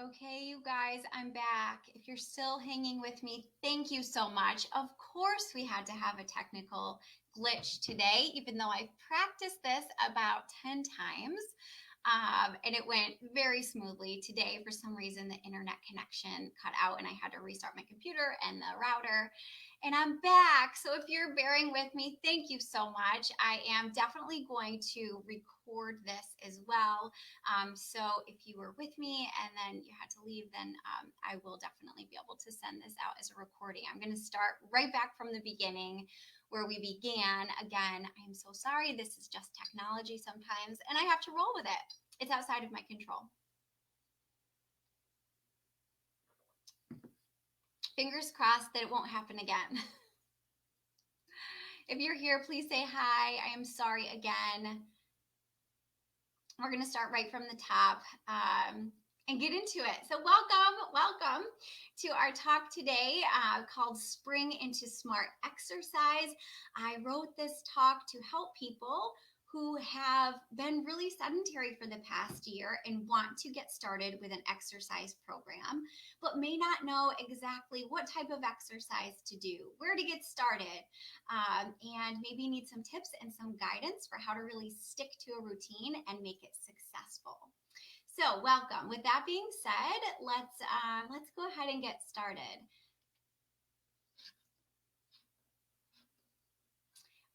Okay, you guys, I'm back. If you're still hanging with me, thank you so much. Of course, we had to have a technical glitch today, even though I've practiced this about 10 times. And it went very smoothly. Today, for some reason, the internet connection cut out and I had to restart my computer and the router. And I'm back. So if you're bearing with me, thank you so much. I am definitely going to record this as well. So if you were with me and then you had to leave, then I will definitely be able to send this out as a recording. I'm going to start right back from the beginning where we began. Again, I'm so sorry. This is just technology sometimes, and I have to roll with it. It's outside of my control. Fingers crossed that it won't happen again. If you're here, please say hi. I am sorry again. We're going to start right from the top and get into it. So welcome to our talk today called Spring into Smart Exercise. I wrote this talk to help people who have been really sedentary for the past year and want to get started with an exercise program, but may not know exactly what type of exercise to do, where to get started, and maybe need some tips and some guidance for how to really stick to a routine and make it successful. So, welcome. With that being said, let's go ahead and get started.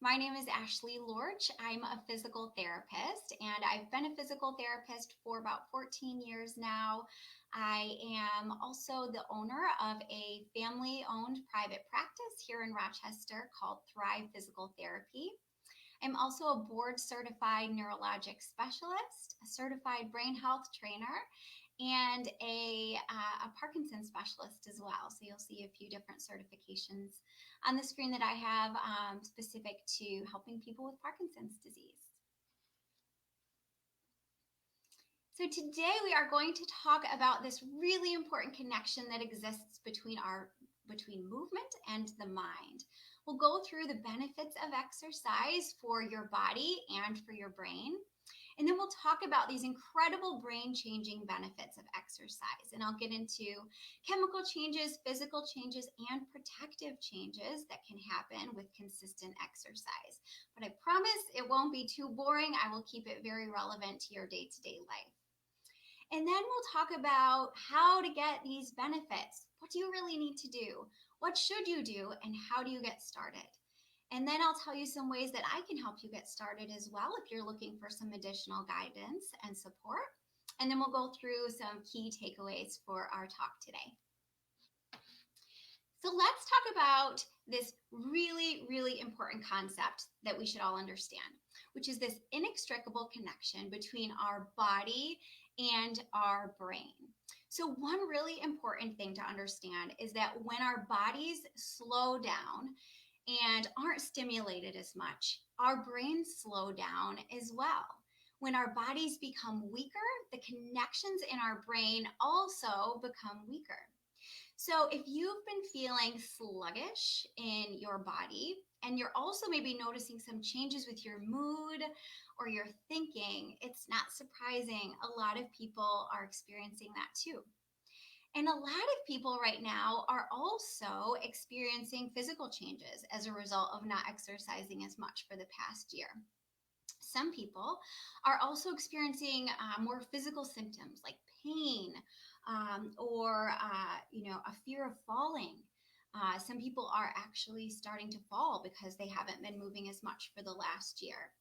My name is Ashley Lorch. I'm a physical therapist, and I've been a physical therapist for about 14 years now. I am also the owner of a family owned private practice here in Rochester called Thrive Physical Therapy. I'm also a board certified neurologic specialist, a certified brain health trainer, and a Parkinson's specialist as well. So you'll see a few different certifications on the screen that I have specific to helping people with Parkinson's disease. So today we are going to talk about this really important connection that exists between movement and the mind. We'll go through the benefits of exercise for your body and for your brain. And then we'll talk about these incredible brain changing benefits of exercise. And I'll get into chemical changes, physical changes, and protective changes that can happen with consistent exercise. But I promise it won't be too boring. I will keep it very relevant to your day to day life. And then we'll talk about how to get these benefits. What do you really need to do? What should you do? And how do you get started? And then I'll tell you some ways that I can help you get started as well if you're looking for some additional guidance and support. And then we'll go through some key takeaways for our talk today. So let's talk about this really, really important concept that we should all understand, which is this inextricable connection between our body and our brain. So, one really important thing to understand is that when our bodies slow down and aren't stimulated as much, our brains slow down as well. When our bodies become weaker, the connections in our brain also become weaker. So, if you've been feeling sluggish in your body and you're also maybe noticing some changes with your mood or your thinking, it's not surprising. A lot of people are experiencing that too. And a lot of people right now are also experiencing physical changes as a result of not exercising as much for the past year. Some people are also experiencing more physical symptoms like pain or a fear of falling. Some people are actually starting to fall because they haven't been moving as much for the last year.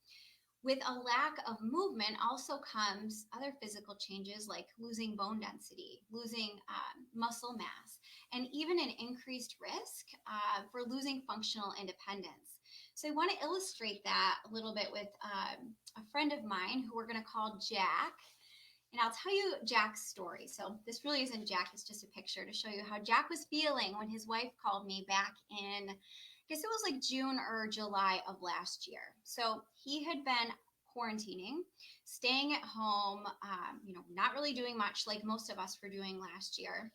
With a lack of movement also comes other physical changes like losing bone density, losing muscle mass, and even an increased risk for losing functional independence. So I want to illustrate that a little bit with a friend of mine who we're going to call Jack. And I'll tell you Jack's story. So this really isn't Jack, it's just a picture to show you how Jack was feeling when his wife called me back in, I guess it was like June or July of last year. So he had been quarantining, staying at home, not really doing much like most of us were doing last year.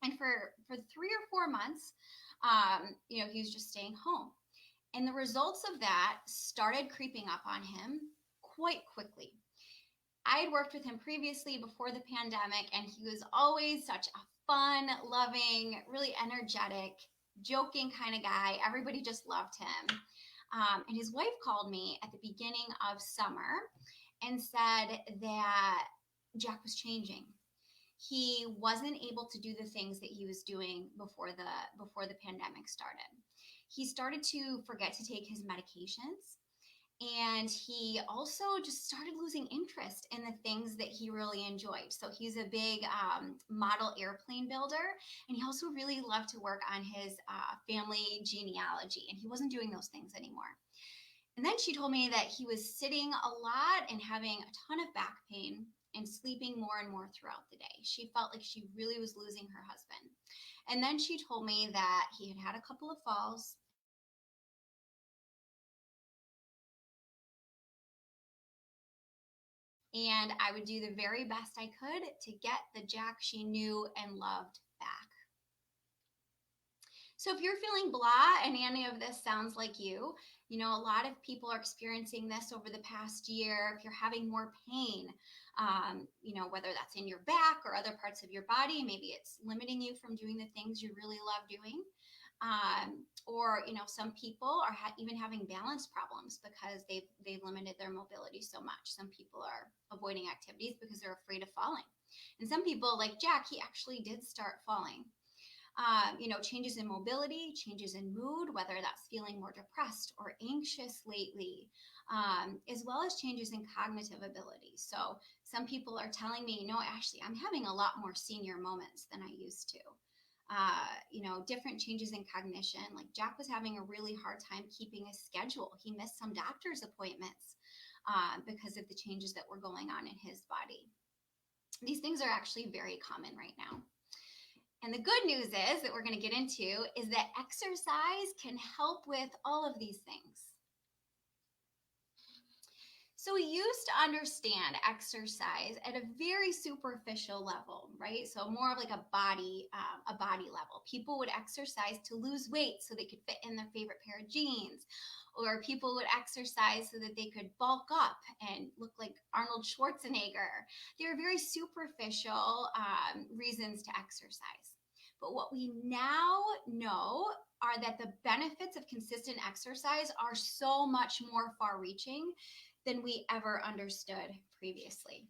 And for 3 or 4 months, he was just staying home. And the results of that started creeping up on him quite quickly. I had worked with him previously before the pandemic, and he was always such a fun, loving, really energetic, joking kind of guy. Everybody just loved him. And his wife called me at the beginning of summer and said that Jack was changing. He wasn't able to do the things that he was doing before the pandemic started. He started to forget to take his medications, and he also just started losing interest in the things that he really enjoyed. So he's a big model airplane builder, and he also really loved to work on his family genealogy, and he wasn't doing those things anymore. And then she told me that he was sitting a lot and having a ton of back pain and sleeping more and more throughout the day. She felt like she really was losing her husband. And then she told me that he had had a couple of falls, and I would do the very best I could to get the Jack she knew and loved back. So if you're feeling blah and any of this sounds like you know, a lot of people are experiencing this over the past year. If you're having more pain, you know, whether that's in your back or other parts of your body, maybe it's limiting you from doing the things you really love doing. Or you know, some people are even having balance problems because they've limited their mobility so much. Some people are avoiding activities because they're afraid of falling, and some people, like Jack, he actually did start falling. You know, changes in mobility, changes in mood, whether that's feeling more depressed or anxious lately, as well as changes in cognitive ability. So some people are telling me, you know, Ashley, I'm having a lot more senior moments than I used to. You know, different changes in cognition. Like Jack was having a really hard time keeping his schedule. He missed some doctor's appointments because of the changes that were going on in his body. These things are actually very common right now. And the good news is that we're going to get into is that exercise can help with all of these things. So we used to understand exercise at a very superficial level, right? So more of like a body level. People would exercise to lose weight so they could fit in their favorite pair of jeans, or people would exercise so that they could bulk up and look like Arnold Schwarzenegger. They were very superficial reasons to exercise. But what we now know are that the benefits of consistent exercise are so much more far reaching than we ever understood previously.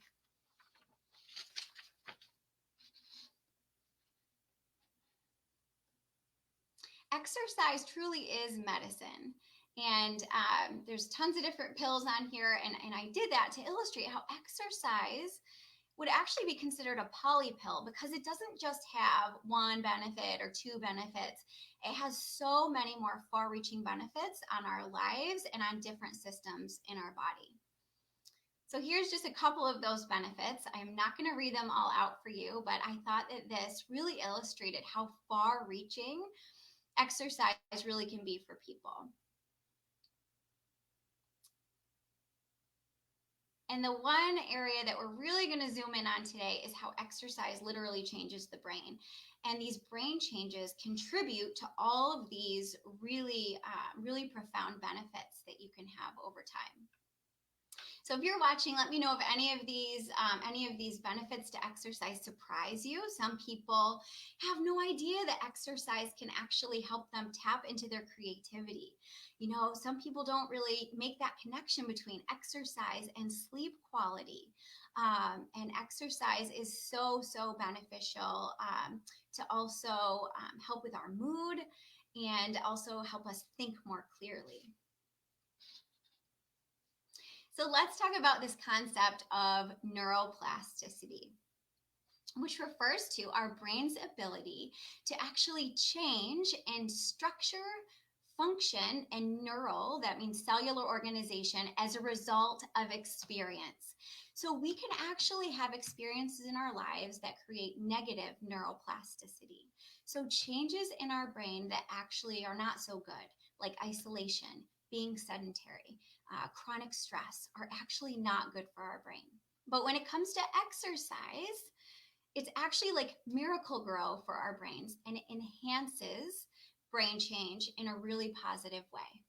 Exercise truly is medicine. And there's tons of different pills on here. And I did that to illustrate how exercise would actually be considered a poly pill because it doesn't just have one benefit or two benefits. It has so many more far reaching benefits on our lives and on different systems in our body. So here's just a couple of those benefits. I'm not going to read them all out for you, but I thought that this really illustrated how far reaching exercise really can be for people. And the one area that we're really going to zoom in on today is how exercise literally changes the brain. And these brain changes contribute to all of these really, really profound benefits that you can have over time. So if you're watching, let me know if any of these benefits to exercise surprise you. Some people have no idea that exercise can actually help them tap into their creativity. You know, some people don't really make that connection between exercise and sleep quality. And exercise is so beneficial to also help with our mood and also help us think more clearly. So let's talk about this concept of neuroplasticity, which refers to our brain's ability to actually change in structure, function, and neural, that means cellular organization, as a result of experience. So we can actually have experiences in our lives that create negative neuroplasticity. So changes in our brain that actually are not so good, like isolation, being sedentary, chronic stress, are actually not good for our brain. But when it comes to exercise, it's actually like miracle grow for our brains, and it enhances brain change in a really positive way.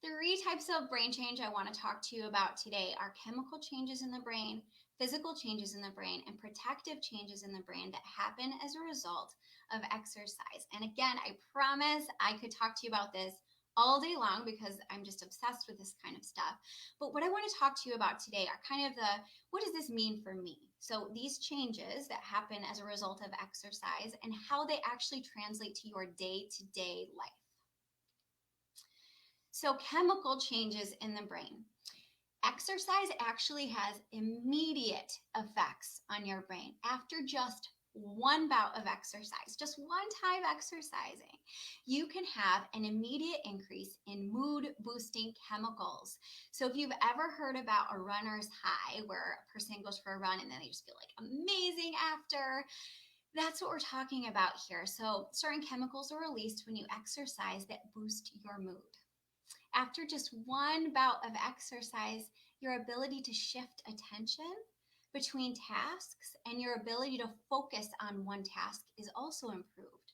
Three types of brain change I want to talk to you about today are chemical changes in the brain, physical changes in the brain, and protective changes in the brain that happen as a result of exercise. And again, I promise I could talk to you about this all day long because I'm just obsessed with this kind of stuff. But what I want to talk to you about today are kind of what does this mean for me? So these changes that happen as a result of exercise and how they actually translate to your day-to-day life. So chemical changes in the brain. Exercise actually has immediate effects on your brain after just one bout of exercise, just one time exercising. You can have an immediate increase in mood boosting chemicals. So if you've ever heard about a runner's high, where a person goes for a run and then they just feel like amazing after, that's what we're talking about here. So certain chemicals are released when you exercise that boost your mood. After just one bout of exercise, your ability to shift attention between tasks and your ability to focus on one task is also improved.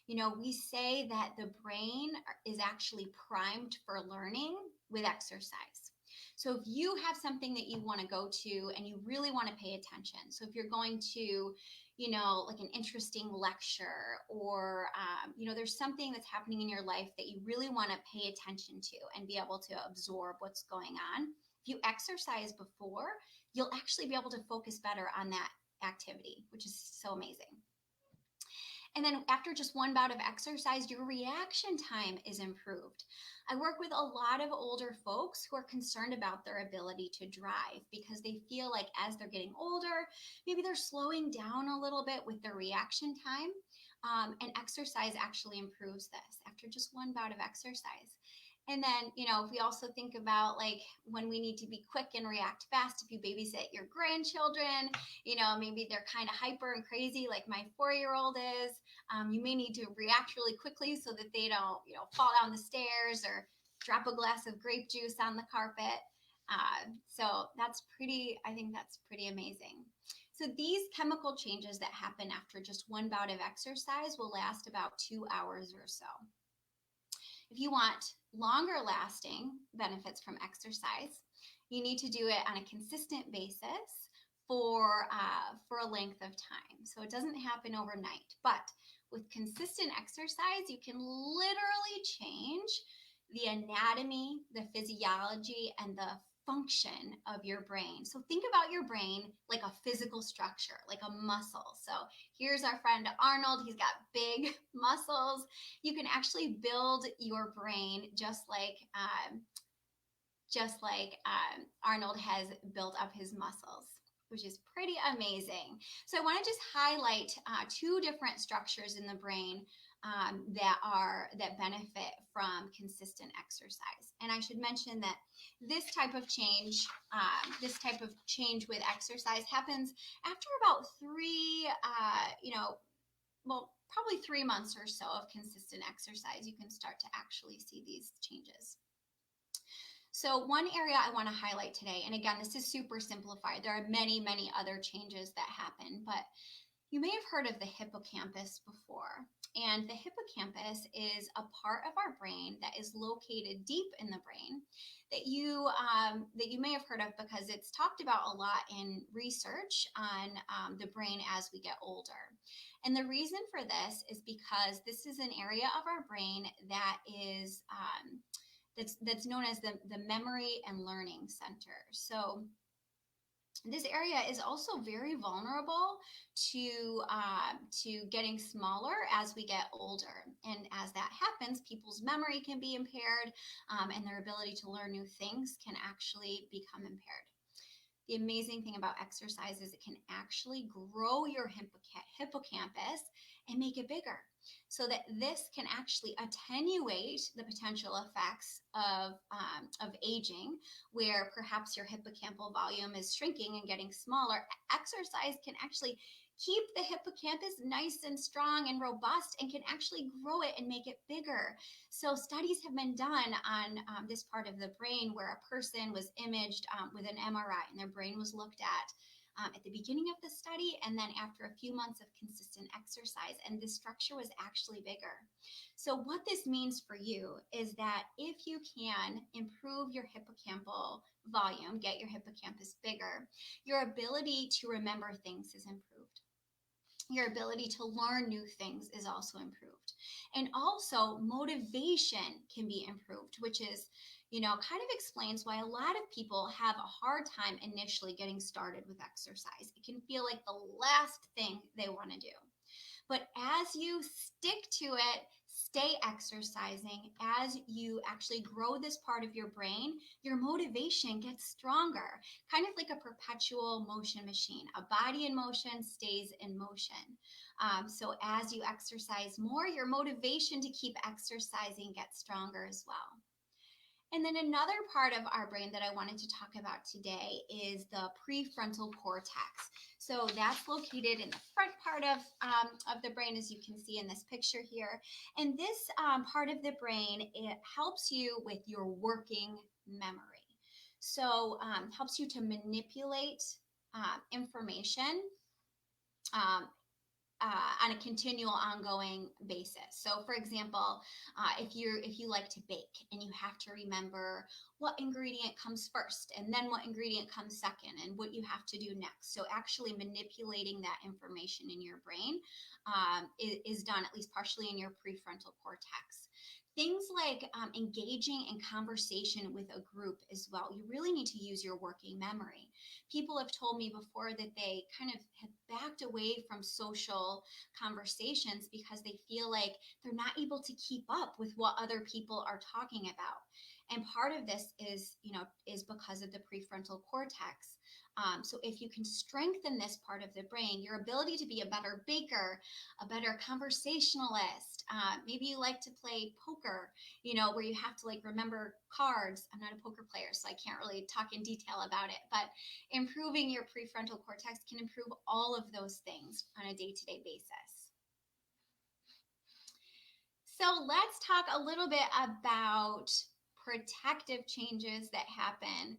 You know, we say that the brain is actually primed for learning with exercise. So if you have something that you want to go to and you really want to pay attention, so if you're going to, you know, like an interesting lecture or, there's something that's happening in your life that you really want to pay attention to and be able to absorb what's going on. If you exercise before, you'll actually be able to focus better on that activity, which is so amazing. And then after just one bout of exercise, your reaction time is improved. I work with a lot of older folks who are concerned about their ability to drive because they feel like as they're getting older, maybe they're slowing down a little bit with their reaction time. And exercise actually improves this after just one bout of exercise. And then, if we also think about like when we need to be quick and react fast, if you babysit your grandchildren, maybe they're kind of hyper and crazy like my 4-year-old is, you may need to react really quickly so that they don't, fall down the stairs or drop a glass of grape juice on the carpet. So I think that's pretty amazing. So these chemical changes that happen after just one bout of exercise will last about 2 hours or so. If you want longer lasting benefits from exercise, you need to do it on a consistent basis for a length of time. So it doesn't happen overnight, but with consistent exercise, you can literally change the anatomy, the physiology, and the function of your brain. So think about your brain like a physical structure, like a muscle. So here's our friend Arnold. He's got big muscles. You can actually build your brain just like Arnold has built up his muscles, which is pretty amazing. So I want to just highlight 2 different structures in the brain that benefit from consistent exercise. And I should mention that this type of change with exercise happens after about probably 3 months or so of consistent exercise. You can start to actually see these changes. So one area I want to highlight today, and again, this is super simplified. There are many, many other changes that happen, but you may have heard of the hippocampus before. And the hippocampus is a part of our brain that is located deep in the brain that you may have heard of because it's talked about a lot in research on the brain as we get older. And the reason for this is because this is an area of our brain that is that's known as the memory and learning center. So this area is also very vulnerable to getting smaller as we get older. And as that happens, people's memory can be impaired, and their ability to learn new things can actually become impaired. The amazing thing about exercise is it can actually grow your hippocampus and make it bigger, so that this can actually attenuate the potential effects of aging, where perhaps your hippocampal volume is shrinking and getting smaller. Exercise can actually keep the hippocampus nice and strong and robust and can actually grow it and make it bigger. So studies have been done on this part of the brain where a person was imaged with an MRI and their brain was looked at. at the beginning of the study, and then after a few months of consistent exercise, and the structure was actually bigger. So what this means for you is that if you can improve your hippocampal volume, get your hippocampus bigger, your ability to remember things is improved. Your ability to learn new things is also improved. And also motivation can be improved, which is, kind of explains why a lot of people have a hard time initially getting started with exercise. It can feel like the last thing they want to do. But as you stick to it, stay exercising, as you actually grow this part of your brain, your motivation gets stronger, kind of like a perpetual motion machine. A body in motion stays in motion. So as you exercise more, your motivation to keep exercising gets stronger as well. And then another part of our brain that I wanted to talk about today is the prefrontal cortex. So that's located in the front part of the brain, as you can see in this picture here. And this part of the brain, it helps you with your working memory. So helps you to manipulate information on a continual, ongoing basis. So, for example, if you like to bake and you have to remember what ingredient comes first, and then what ingredient comes second, and what you have to do next. So, actually manipulating that information in your brain is done at least partially in your prefrontal cortex. Things like engaging in conversation with a group as well. You really need to use your working memory. People have told me before that they kind of have backed away from social conversations because they feel like they're not able to keep up with what other people are talking about. And part of this is because of the prefrontal cortex. So if you can strengthen this part of the brain, your ability to be a better baker, a better conversationalist, maybe you like to play poker, where you have to remember cards. I'm not a poker player, so I can't really talk in detail about it, but improving your prefrontal cortex can improve all of those things on a day-to-day basis. So let's talk a little bit about protective changes that happen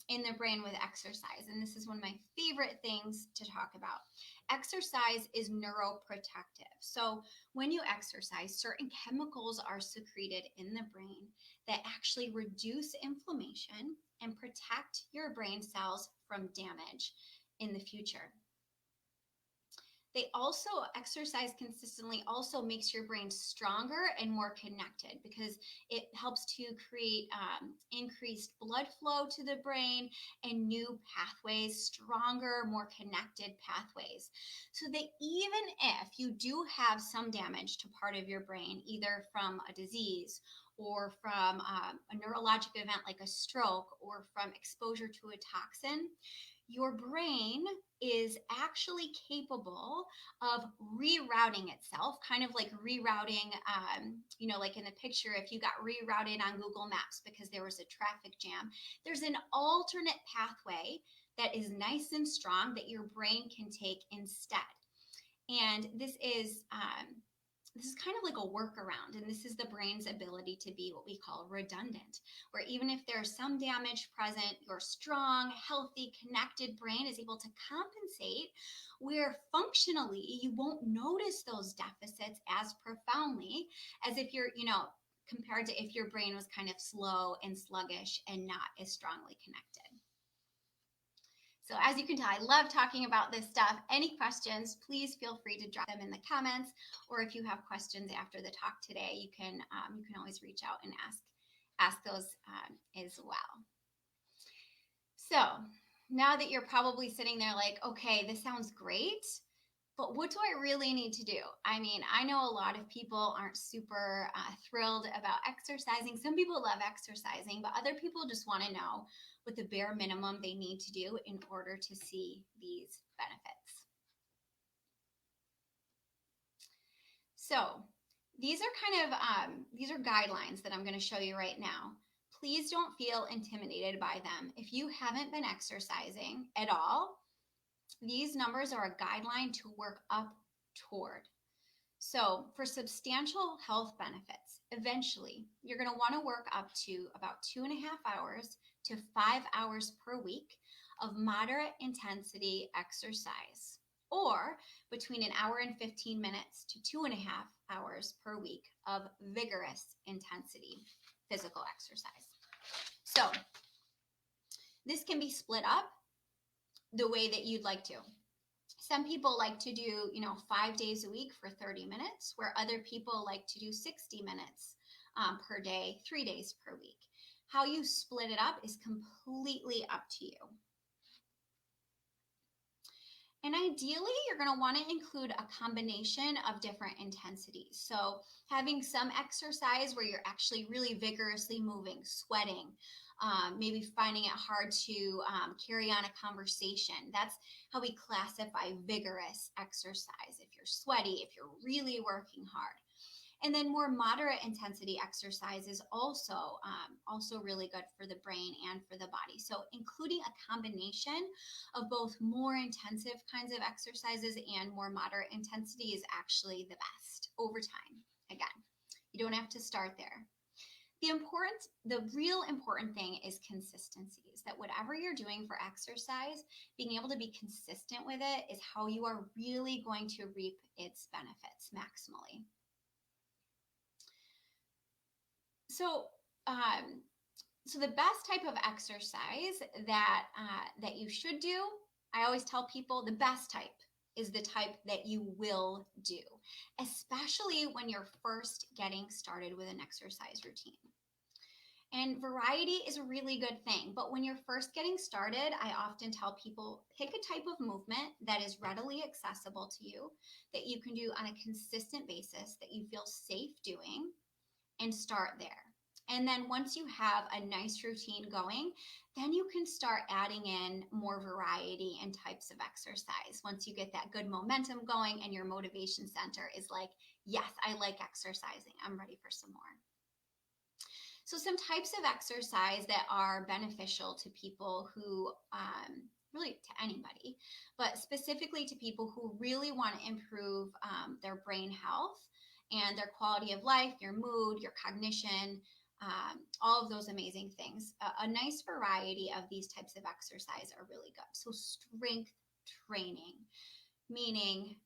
in the brain with exercise. And this is one of my favorite things to talk about. Exercise is neuroprotective. So when you exercise, certain chemicals are secreted in the brain that actually reduce inflammation and protect your brain cells from damage in the future. They also, exercise consistently also makes your brain stronger and more connected because it helps to create increased blood flow to the brain and new pathways, stronger, more connected pathways. So that even if you do have some damage to part of your brain, either from a disease or from a neurologic event like a stroke or from exposure to a toxin, your brain is actually capable of rerouting itself, kind of like rerouting, like in the picture, if you got rerouted on Google Maps because there was a traffic jam, there's an alternate pathway that is nice and strong that your brain can take instead. And this is kind of like a workaround, and this is the brain's ability to be what we call redundant, where even if there's some damage present, your strong, healthy, connected brain is able to compensate, where functionally you won't notice those deficits as profoundly as if you're, compared to if your brain was kind of slow and sluggish and not as strongly connected. So as you can tell, I love talking about this stuff. Any questions, please feel free to drop them in the comments, or if you have questions after the talk today, you can always reach out and ask those as well. So now that you're probably sitting there like, okay, this sounds great, but what do I really need to do? I mean, I know a lot of people aren't super thrilled about exercising. Some people love exercising, but other people just want to know what the bare minimum they need to do in order to see these benefits. So these are guidelines that I'm going to show you right now. Please don't feel intimidated by them. If you haven't been exercising at all, these numbers are a guideline to work up toward. So for substantial health benefits, eventually you're going to want to work up to about 2.5 hours to 5 hours per week of moderate intensity exercise, or between an hour and 15 minutes to 2.5 hours per week of vigorous intensity physical exercise. So this can be split up the way that you'd like to. Some people like to do, 5 days a week for 30 minutes, where other people like to do 60 minutes per day, 3 days per week. How you split it up is completely up to you. And ideally, you're going to want to include a combination of different intensities. So having some exercise where you're actually really vigorously moving, sweating, maybe finding it hard to carry on a conversation. That's how we classify vigorous exercise. If you're sweaty, if you're really working hard. And then more moderate intensity exercise is also really good for the brain and for the body. So including a combination of both more intensive kinds of exercises and more moderate intensity is actually the best over time. Again, you don't have to start there. The real important thing is consistency, is that whatever you're doing for exercise, being able to be consistent with it is how you are really going to reap its benefits maximally. So the best type of exercise that you should do, I always tell people the best type is the type that you will do, especially when you're first getting started with an exercise routine. And variety is a really good thing, but when you're first getting started, I often tell people pick a type of movement that is readily accessible to you, that you can do on a consistent basis, that you feel safe doing, and start there. And then once you have a nice routine going, then you can start adding in more variety and types of exercise. Once you get that good momentum going and your motivation center is like, yes, I like exercising, I'm ready for some more. So some types of exercise that are beneficial to people who, really to anybody, but specifically to people who really want to improve their brain health and their quality of life, your mood, your cognition, all of those amazing things. A nice variety of these types of exercise are really good. So strength training, meaning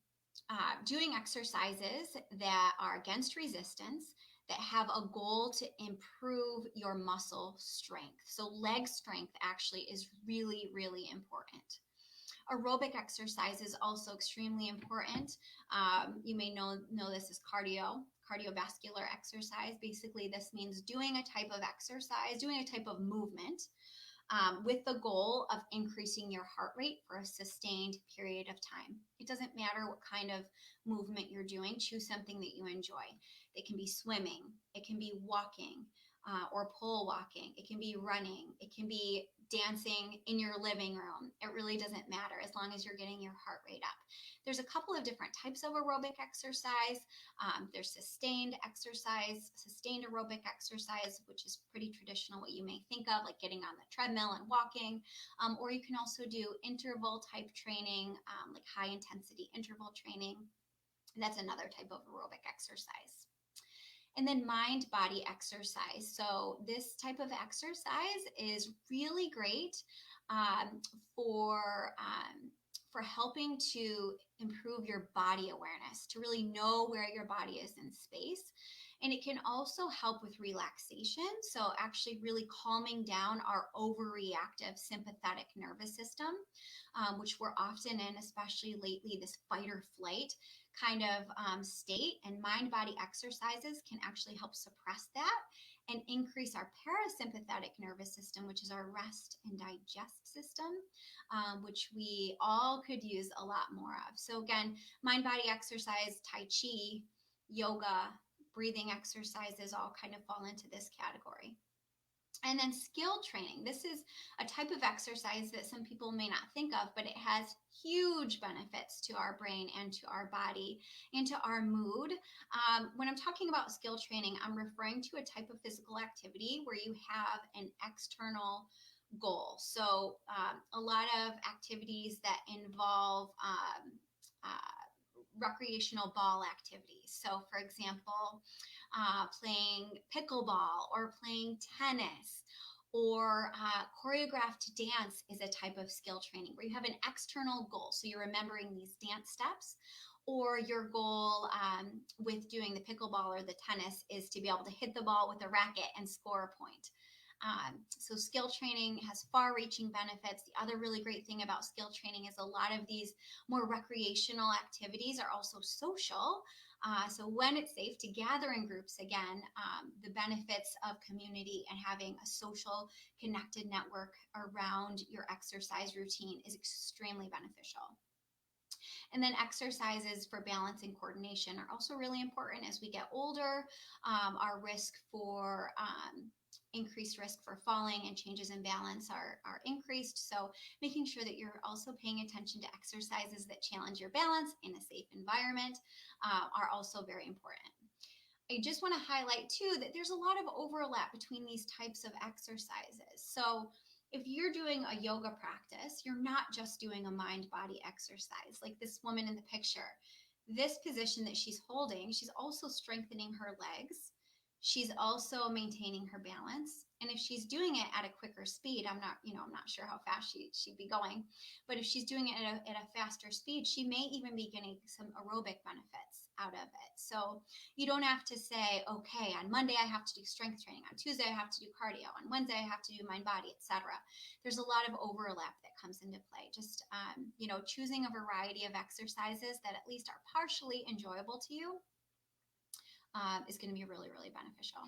doing exercises that are against resistance, that have a goal to improve your muscle strength. So leg strength actually is really, really important. Aerobic exercise is also extremely important. You may know this as cardiovascular exercise. Basically, this means doing a type of exercise, doing a type of movement with the goal of increasing your heart rate for a sustained period of time. It doesn't matter what kind of movement you're doing. Choose something that you enjoy. It can be swimming. It can be walking or pole walking. It can be running. It can be dancing in your living room. It really doesn't matter as long as you're getting your heart rate up. There's a couple of different types of aerobic exercise. There's sustained exercise, sustained aerobic exercise, which is pretty traditional, what you may think of, like getting on the treadmill and walking. Or you can also do interval type training, like high intensity interval training. That's another type of aerobic exercise. And then mind-body exercise. So this type of exercise is really great for helping to improve your body awareness, to really know where your body is in space. And it can also help with relaxation. So actually really calming down our overreactive sympathetic nervous system, which we're often in, especially lately, this fight or flight kind of state. And mind-body exercises can actually help suppress that and increase our parasympathetic nervous system, which is our rest and digest system, which we all could use a lot more of. So again, mind-body exercise, Tai Chi, yoga, breathing exercises all kind of fall into this category. And then skill training. This is a type of exercise that some people may not think of, but it has huge benefits to our brain and to our body and to our mood. When I'm talking about skill training, I'm referring to a type of physical activity where you have an external goal. So a lot of activities that involve recreational ball activities. So for example, playing pickleball or playing tennis Or choreographed dance is a type of skill training where you have an external goal. So you're remembering these dance steps, or your goal with doing the pickleball or the tennis is to be able to hit the ball with a racket and score a point. So skill training has far-reaching benefits. The other really great thing about skill training is a lot of these more recreational activities are also social. So when it's safe to gather in groups again, the benefits of community and having a social connected network around your exercise routine is extremely beneficial. And then exercises for balance and coordination are also really important as we get older. Our risk for increased risk for falling and changes in balance are increased. So making sure that you're also paying attention to exercises that challenge your balance in a safe environment are also very important. I just want to highlight too that there's a lot of overlap between these types of exercises. So if you're doing a yoga practice, you're not just doing a mind-body exercise. Like this woman in the picture, this position that she's holding, she's also strengthening her legs. She's also maintaining her balance. And if she's doing it at a quicker speed, I'm not sure how fast she'd be going, but if she's doing it at a faster speed, she may even be getting some aerobic benefits out of it. So you don't have to say, okay, on Monday I have to do strength training, on Tuesday I have to do cardio, on Wednesday I have to do mind body, etc. There's a lot of overlap that comes into play. Just choosing a variety of exercises that at least are partially enjoyable to you is going to be really, really beneficial.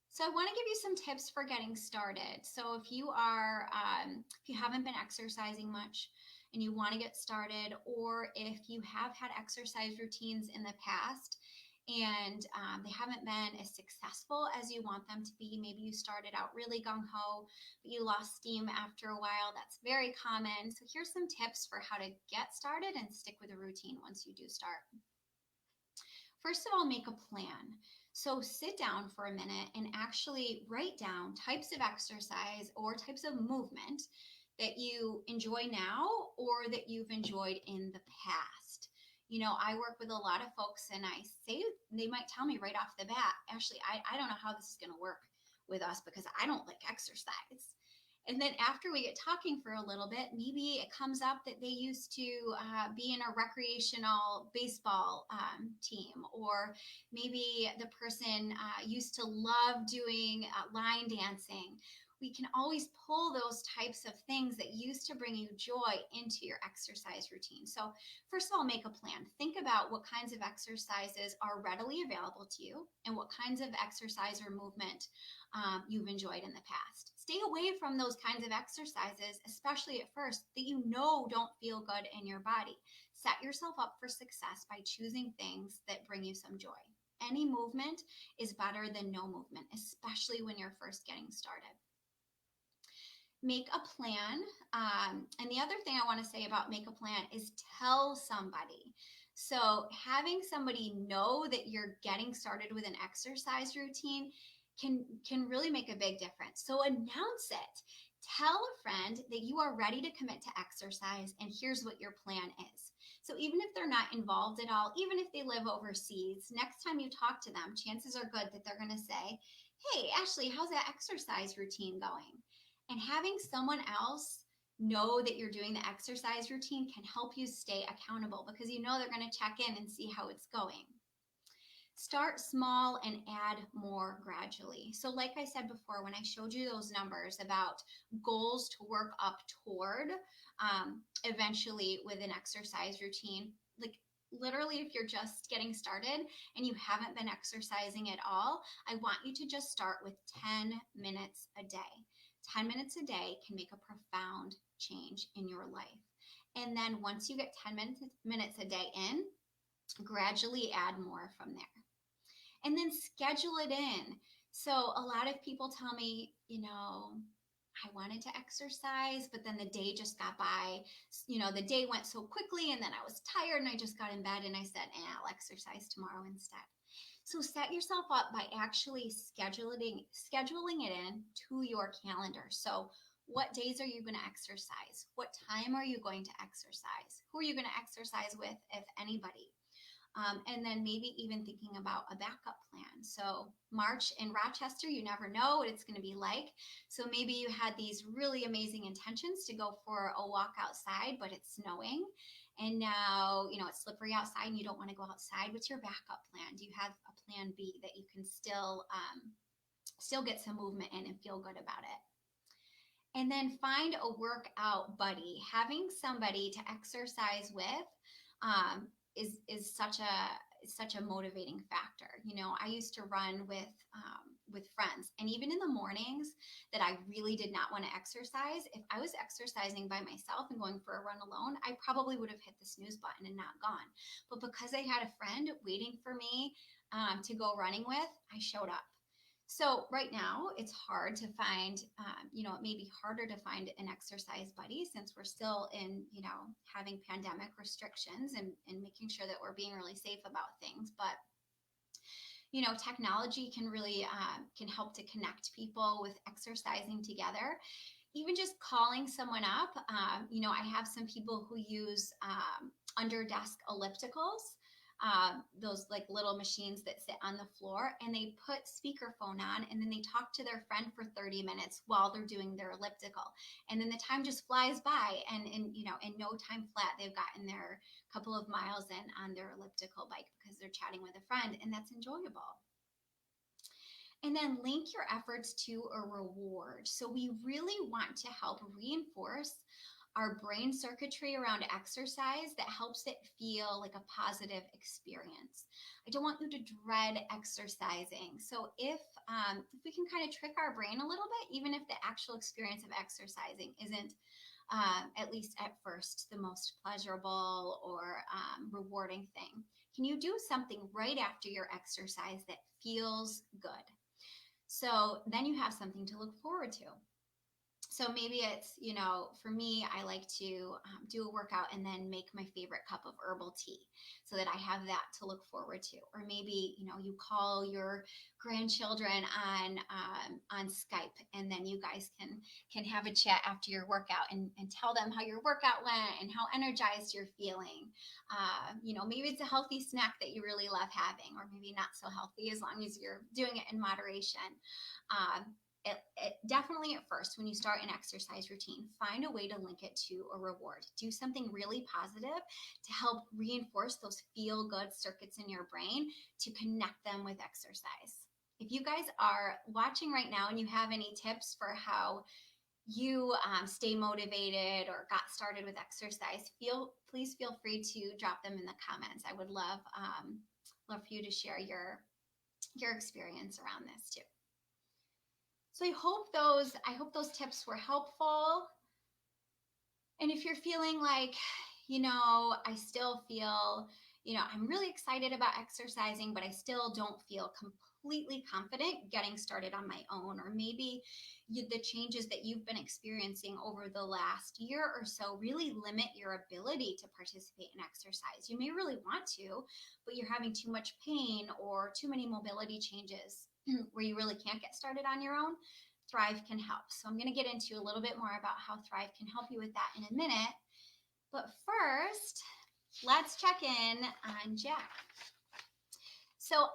So I want to give you some tips for getting started. So if you haven't been exercising much and you want to get started, or if you have had exercise routines in the past and they haven't been as successful as you want them to be, maybe you started out really gung-ho, but you lost steam after a while. That's very common. So here's some tips for how to get started and stick with a routine once you do start. First of all, make a plan. So sit down for a minute and actually write down types of exercise or types of movement that you enjoy now or that you've enjoyed in the past. I work with a lot of folks and they might tell me right off the bat, Ashley, I don't know how this is going to work with us because I don't like exercise. And then after we get talking for a little bit, maybe it comes up that they used to be in a recreational baseball team, or maybe the person used to love doing line dancing. We can always pull those types of things that used to bring you joy into your exercise routine. So first of all, make a plan. Think about what kinds of exercises are readily available to you and what kinds of exercise or movement you've enjoyed in the past. Stay away from those kinds of exercises, especially at first, that don't feel good in your body. Set yourself up for success by choosing things that bring you some joy. Any movement is better than no movement, especially when you're first getting started. Make a plan. And the other thing I want to say about make a plan is tell somebody. So having somebody know that you're getting started with an exercise routine can really make a big difference. So announce it. Tell a friend that you are ready to commit to exercise and here's what your plan is. So even if they're not involved at all, even if they live overseas, next time you talk to them, chances are good that they're going to say, hey, Ashley, how's that exercise routine going? And having someone else know that you're doing the exercise routine can help you stay accountable because they're going to check in and see how it's going. Start small and add more gradually. So like I said before, when I showed you those numbers about goals to work up toward eventually with an exercise routine, like literally if you're just getting started and you haven't been exercising at all, I want you to just start with 10 minutes a day. 10 minutes a day can make a profound change in your life. And then once you get 10 minutes a day in, gradually add more from there. And then schedule it in. So a lot of people tell me, I wanted to exercise, but then the day just got by. The day went so quickly and then I was tired and I just got in bed and I said, I'll exercise tomorrow instead. So set yourself up by actually scheduling it in to your calendar. So what days are you going to exercise? What time are you going to exercise? Who are you going to exercise with, if anybody? And then maybe even thinking about a backup plan. plan. So March in Rochester, you never know what it's going to be like. So maybe you had these really amazing intentions to go for a walk outside, but it's snowing. And now, it's slippery outside and you don't want to go outside. What's your backup plan? Do you have a plan B that you can still get some movement in and feel good about it? And then find a workout buddy. Having somebody to exercise with is such a motivating factor. I used to run with friends, and even in the mornings that I really did not want to exercise, if I was exercising by myself and going for a run alone, I probably would have hit the snooze button and not gone. But because I had a friend waiting for me to go running with, I showed up. So right now it's hard to find, it may be harder to find an exercise buddy since we're still in, having pandemic restrictions and making sure that we're being really safe about things. But, technology can really, can help to connect people with exercising together. Even just calling someone up, I have some people who use under desk ellipticals, those like little machines that sit on the floor, and they put speakerphone on and then they talk to their friend for 30 minutes while they're doing their elliptical. And then the time just flies by, and in no time flat, they've gotten their couple of miles in on their elliptical bike because they're chatting with a friend, and that's enjoyable. And then link your efforts to a reward. So we really want to help reinforce our brain circuitry around exercise that helps it feel like a positive experience. I don't want you to dread exercising. So if we can kind of trick our brain a little bit, even if the actual experience of exercising isn't at least at first the most pleasurable or rewarding thing, can you do something right after your exercise that feels good? So then you have something to look forward to. So maybe it's, for me, I like to do a workout and then make my favorite cup of herbal tea so that I have that to look forward to. Or maybe, you call your grandchildren on Skype, and then you guys can have a chat after your workout and tell them how your workout went and how energized you're feeling. Maybe it's a healthy snack that you really love having, or maybe not so healthy, as long as you're doing it in moderation. It definitely at first, when you start an exercise routine, find a way to link it to a reward. Do something really positive to help reinforce those feel-good circuits in your brain to connect them with exercise. If you guys are watching right now and you have any tips for how you stay motivated or got started with exercise, please feel free to drop them in the comments. I would love for you to share your experience around this too. So I hope those tips were helpful. And if you're feeling like, I still feel, I'm really excited about exercising, but I still don't feel completely confident getting started on my own, or maybe the changes that you've been experiencing over the last year or so really limit your ability to participate in exercise. You may really want to, but you're having too much pain or too many mobility changes where you really can't get started on your own. Thrive can help. So I'm going to get into a little bit more about how Thrive can help you with that in a minute. But first, let's check in on Jack. So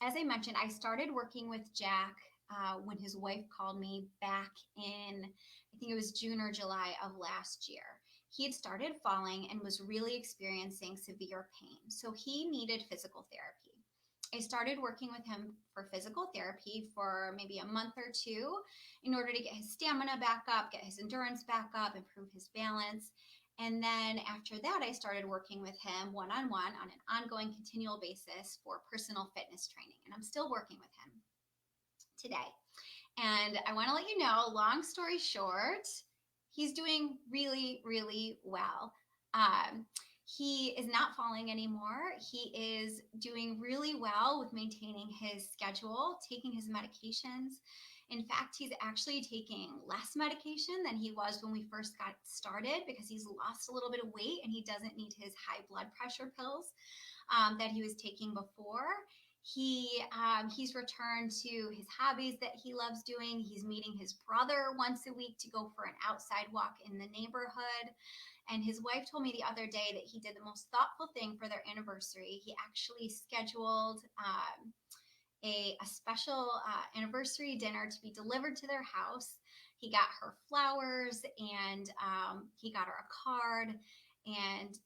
as I mentioned, I started working with Jack when his wife called me back in, I think it was June or July of last year. He had started falling and was really experiencing severe pain. So he needed physical therapy. I started working with him for physical therapy for maybe a month or two in order to get his stamina back up, get his endurance back up, improve his balance. And then after that, I started working with him one-on-one on an ongoing continual basis for personal fitness training. And I'm still working with him today. And I want to let you know, long story short, he's doing really, really well. He is not falling anymore. He is doing really well with maintaining his schedule, taking his medications. In fact, he's actually taking less medication than he was when we first got started because he's lost a little bit of weight and he doesn't need his high blood pressure pills that he was taking before. He's returned to his hobbies that he loves doing. He's meeting his brother once a week to go for an outside walk in the neighborhood. And his wife told me the other day that he did the most thoughtful thing for their anniversary. He actually scheduled a special anniversary dinner to be delivered to their house. He got her flowers, and he got her a card. And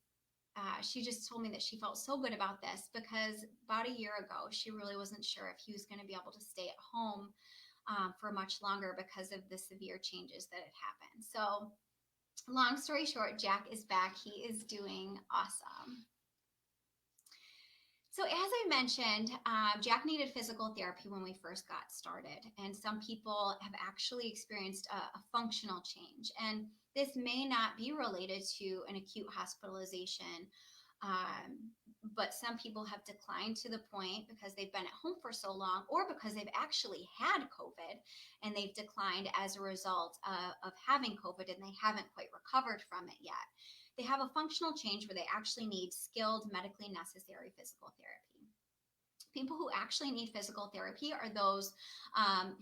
she just told me that she felt so good about this because about a year ago, she really wasn't sure if he was going to be able to stay at home for much longer because of the severe changes that had happened. So, long story short, Jack is back. He is doing awesome. So, as I mentioned, Jack needed physical therapy when we first got started, and some people have actually experienced a functional change. And this may not be related to an acute hospitalization, but some people have declined to the point because they've been at home for so long, or because they've actually had COVID and they've declined as a result of having COVID and they haven't quite recovered from it yet. They have a functional change where they actually need skilled, medically necessary physical therapy. People who actually need physical therapy are those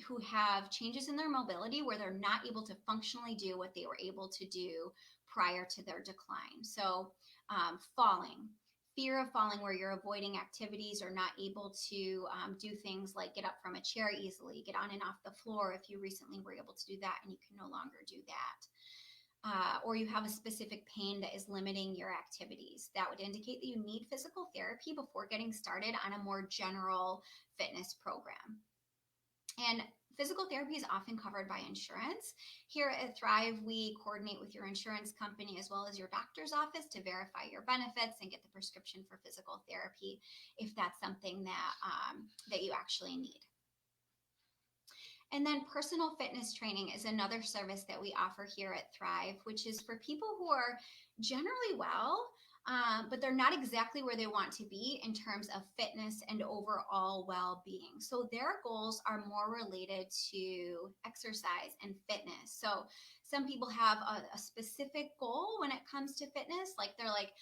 who have changes in their mobility where they're not able to functionally do what they were able to do prior to their decline. So, falling, fear of falling, where you're avoiding activities or not able to do things like get up from a chair easily, get on and off the floor if you recently were able to do that and you can no longer do that. Or you have a specific pain that is limiting your activities. That would indicate that you need physical therapy before getting started on a more general fitness program. And physical therapy is often covered by insurance. Here at Thrive, we coordinate with your insurance company as well as your doctor's office to verify your benefits and get the prescription for physical therapy if that's something that you actually need. And then personal fitness training is another service that we offer here at Thrive, which is for people who are generally well, but they're not exactly where they want to be in terms of fitness and overall well-being. So their goals are more related to exercise and fitness. So some people have a specific goal when it comes to fitness, like they're like,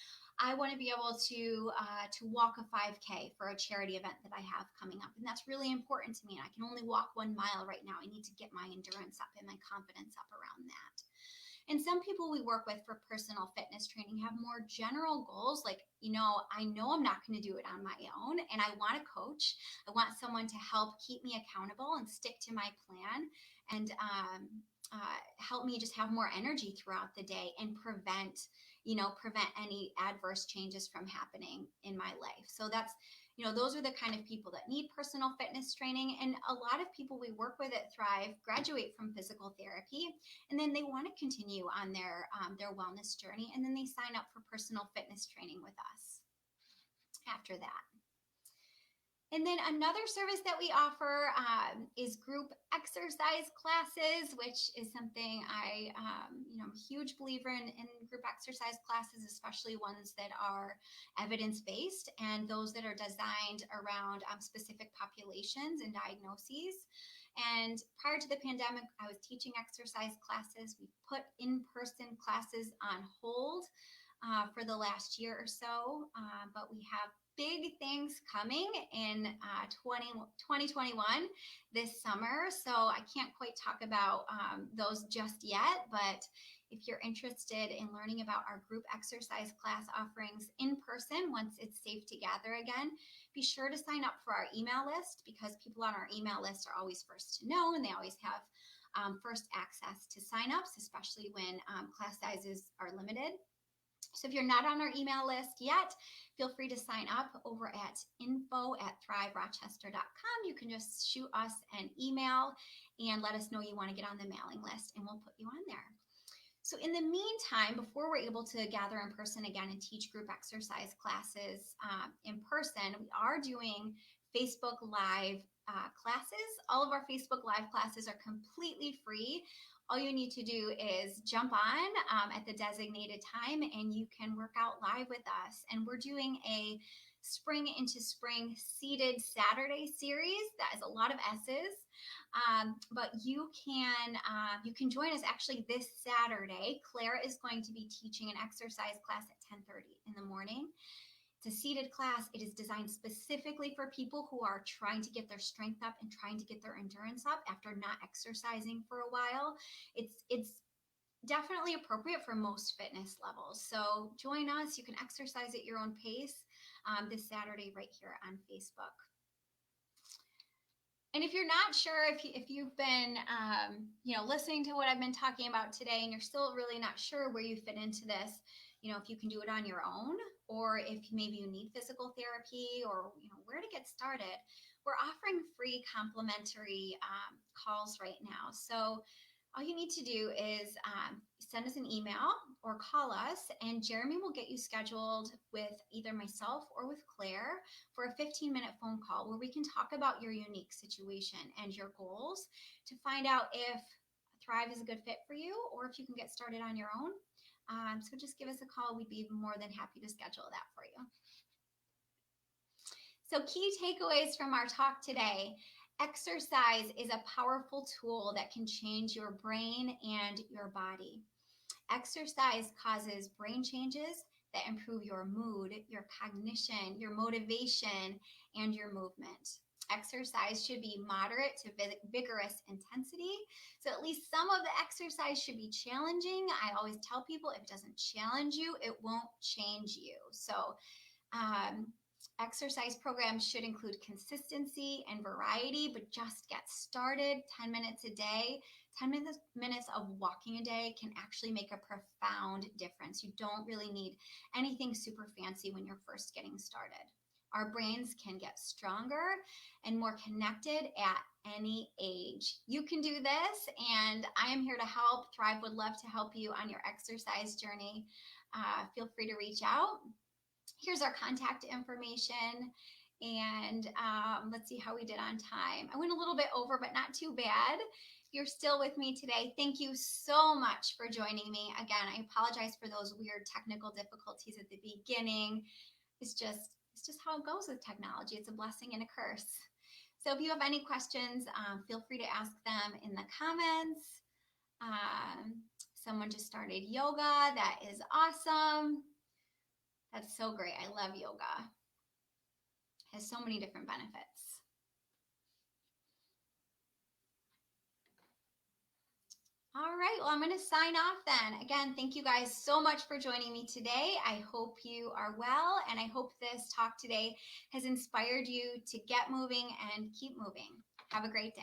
I want to be able to walk a 5K for a charity event that I have coming up. And that's really important to me. And I can only walk 1 mile right now. I need to get my endurance up and my confidence up around that. And some people we work with for personal fitness training have more general goals, like, I know I'm not going to do it on my own, and I want a coach. I want someone to help keep me accountable and stick to my plan, and help me just have more energy throughout the day and prevent any adverse changes from happening in my life. So that's, those are the kind of people that need personal fitness training. And a lot of people we work with at Thrive graduate from physical therapy, and then they want to continue on their wellness journey, and then they sign up for personal fitness training with us after that. And then another service that we offer is group exercise classes, which is something I'm a huge believer in group exercise classes, especially ones that are evidence-based and those that are designed around specific populations and diagnoses. And prior to the pandemic, I was teaching exercise classes. We put in-person classes on hold for the last year or so, but we have big things coming in 2021 this summer. So I can't quite talk about those just yet, but if you're interested in learning about our group exercise class offerings in person, once it's safe to gather again, be sure to sign up for our email list, because people on our email list are always first to know, and they always have first access to signups, especially when class sizes are limited. So if you're not on our email list yet, feel free to sign up over at info@thriverochester.com. You can just shoot us an email and let us know you want to get on the mailing list, and we'll put you on there. So in the meantime, before we're able to gather in person again and teach group exercise classes in person, we are doing Facebook Live classes. All of our Facebook Live classes are completely free. All you need to do is jump on at the designated time, and you can work out live with us. And we're doing a Spring into Spring Seated Saturday series. That is a lot of S's, but you can join us actually this Saturday. Claire is going to be teaching an exercise class at 10:30 in the morning. It's a seated class. It is designed specifically for people who are trying to get their strength up and trying to get their endurance up after not exercising for a while. It's definitely appropriate for most fitness levels. So join us. You can exercise at your own pace this Saturday right here on Facebook. And if you're not sure, if you've been, listening to what I've been talking about today, and you're still really not sure where you fit into this, if you can do it on your own, or if maybe you need physical therapy, or where to get started, we're offering free complimentary calls right now. So all you need to do is send us an email or call us, and Jeremy will get you scheduled with either myself or with Claire for a 15-minute phone call where we can talk about your unique situation and your goals to find out if Thrive is a good fit for you or if you can get started on your own. So just give us a call. We'd be more than happy to schedule that for you. So key takeaways from our talk today. Exercise is a powerful tool that can change your brain and your body. Exercise causes brain changes that improve your mood, your cognition, your motivation, and your movement. Exercise should be moderate to vigorous intensity. So at least some of the exercise should be challenging. I always tell people if it doesn't challenge you, it won't change you. So exercise programs should include consistency and variety, but just get started. 10 minutes a day, 10 minutes of walking a day can actually make a profound difference. You don't really need anything super fancy when you're first getting started. Our brains can get stronger and more connected at any age. You can do this, and I am here to help. Thrive would love to help you on your exercise journey. Feel free to reach out. Here's our contact information, and let's see how we did on time. I went a little bit over, but not too bad. If you're still with me today, thank you so much for joining me. Again, I apologize for those weird technical difficulties at the beginning. It's just how it goes with technology. It's a blessing and a curse. So if you have any questions, feel free to ask them in the comments. Someone just started yoga. That is awesome. That's so great. I love yoga. It has so many different benefits. All right, well, I'm going to sign off then. Again, thank you guys so much for joining me today. I hope you are well, and I hope this talk today has inspired you to get moving and keep moving. Have a great day.